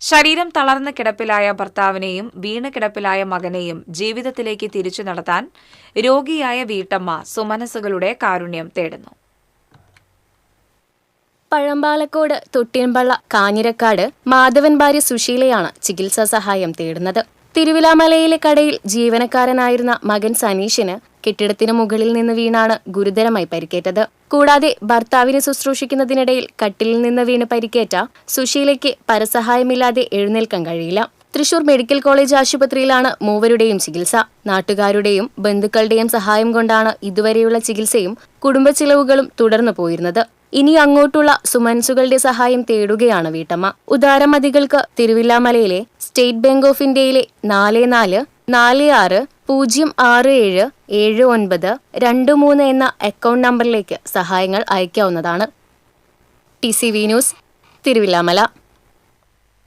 ശരീരം തളർന്ന കിടപ്പിലായ ഭർത്താവിനെയും വീണ് കിടപ്പിലായ മകനെയും ജീവിതത്തിലേക്ക് തിരിച്ചു നടത്താൻ രോഗിയായ വീട്ടമ്മ സുമനസ്സുകളുടെ കാരുണ്യം തേടുന്നു. പഴമ്പാലക്കോട് തൊട്ടിയമ്പള്ള കാഞ്ഞിരക്കാട് മാധവൻ ഭാര്യ സുശീലയാണ് ചികിത്സാ സഹായം തേടുന്നത്. തിരുവിലാമലയിലെ കടയിൽ ജീവനക്കാരനായിരുന്ന മകൻ സനീഷിന് കെട്ടിടത്തിന് മുകളിൽ നിന്ന് വീണാണ് ഗുരുതരമായി പരിക്കേറ്റത്. കൂടാതെ ഭർത്താവിനെ ശുശ്രൂഷിക്കുന്നതിനിടയിൽ കട്ടിലിൽ നിന്ന് വീണ് പരിക്കേറ്റ സുശീലയ്ക്ക് പരസഹായമില്ലാതെ എഴുന്നേൽക്കാൻ കഴിയില്ല. തൃശൂർ മെഡിക്കൽ കോളേജ് ആശുപത്രിയിലാണ് മൂവരുടെയും ചികിത്സ. നാട്ടുകാരുടെയും ബന്ധുക്കളുടെയും സഹായം കൊണ്ടാണ് ഇതുവരെയുള്ള ചികിത്സയും കുടുംബ ചിലവുകളും തുടർന്നു പോയിരുന്നത്. ഇനി അങ്ങോട്ടുള്ള സുമനസ്സുകളുടെ സഹായം തേടുകയാണ് വീട്ടമ്മ. ഉദാരമതികൾക്ക് തിരുവില്ലാമലയിലെ സ്റ്റേറ്റ് ബാങ്ക് ഓഫ് ഇന്ത്യയിലെ 444606777923 എന്ന അക്കൗണ്ട് നമ്പറിലേക്ക് സഹായങ്ങൾ അയക്കാവുന്നതാണ്. TCV news, Thiruvilwamala.